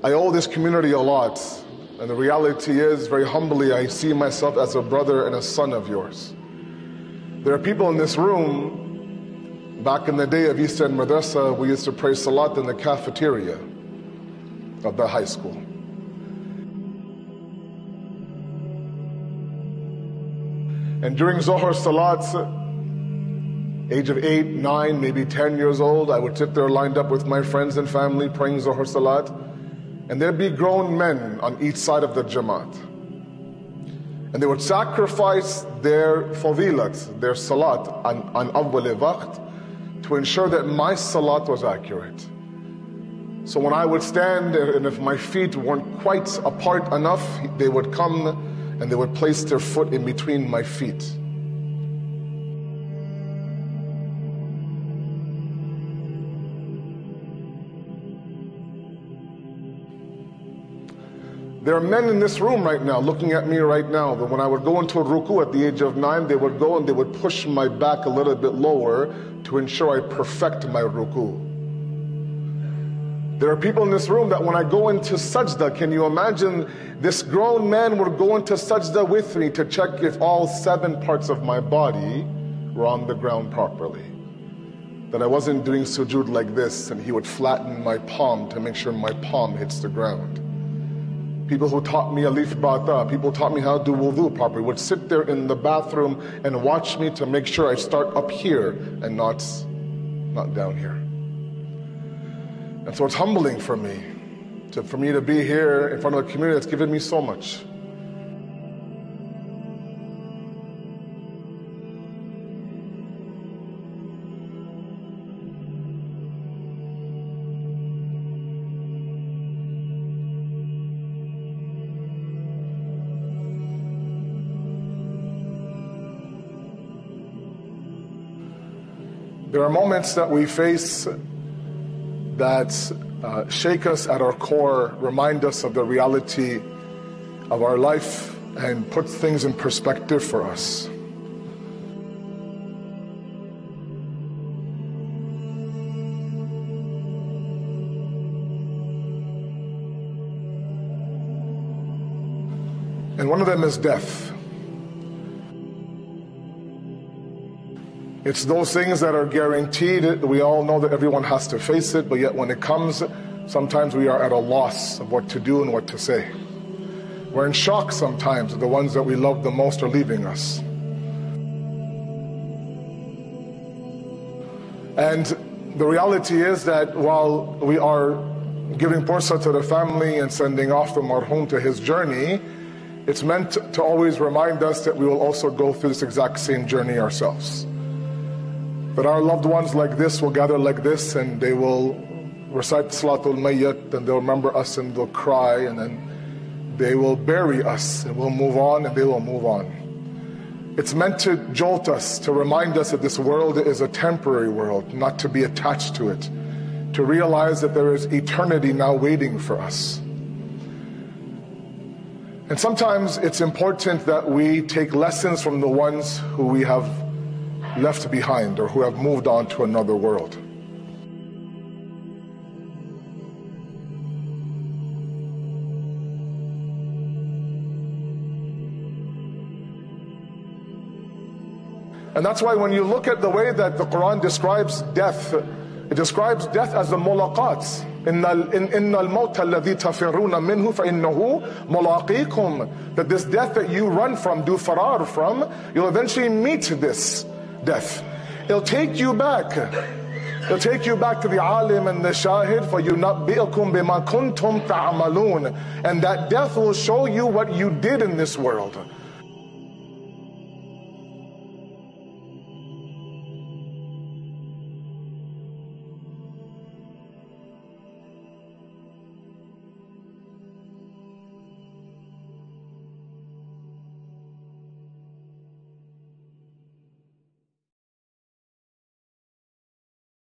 I owe this community a lot, and the reality is, very humbly, I see myself as a brother and a son of yours. There are people in this room, back in the day of East End Madrasa, we used to pray Salat in the cafeteria of the high school. And during Zohar Salat, age of 8, 9, maybe 10 years old, I would sit there lined up with my friends and family praying Zohar Salat, and there'd be grown men on each side of the Jamaat. And they would sacrifice their fadilat, their salat on awwal waqt to ensure that my salat was accurate. So when I would stand, and if my feet weren't quite apart enough, they would come and they would place their foot in between my feet. There are men in this room right now, looking at me right now, that when I would go into a ruku at the age of 9, they would go and they would push my back a little bit lower to ensure I perfect my ruku. There are people in this room that when I go into sajda, can you imagine this grown man would go into sajda with me to check if all 7 parts of my body were on the ground properly. That I wasn't doing sujood like this, and he would flatten my palm to make sure my palm hits the ground. People who taught me alif bata, people taught me how to do wudu properly, would sit there in the bathroom and watch me to make sure I start up here and not down here. And so it's humbling for me to be here in front of a community that's given me so much. There are moments that we face that shake us at our core, remind us of the reality of our life, and put things in perspective for us. And one of them is death. It's those things that are guaranteed. We all know that everyone has to face it, but yet when it comes, sometimes we are at a loss of what to do and what to say. We're in shock sometimes that the ones that we love the most are leaving us. And the reality is that while we are giving pursa to the family and sending off the marhum to his journey, it's meant to always remind us that we will also go through this exact same journey ourselves. That our loved ones like this will gather like this, and they will recite Salatul Mayyat, and they'll remember us and they'll cry, and then they will bury us, and we'll move on, and they will move on. It's meant to jolt us, to remind us that this world is a temporary world, not to be attached to it, to realize that there is eternity now waiting for us. And sometimes it's important that we take lessons from the ones who we have left behind or who have moved on to another world. And that's why when you look at the way that the Quran describes death, it describes death as the mulaqat. إِنَّ الْمَوْتَ الَّذِي تَفِرُّونَ مِنْهُ فَإِنَّهُ مُلَاقِيكُمْ. That this death that you run from, do farar from, you'll eventually meet this death. It'll take you back. It'll take you back to the alim and the shahid, فَيُنَبِّئُكُمْ بِمَا كُنْتُمْ تَعْمَلُونَ. And that death will show you what you did in this world.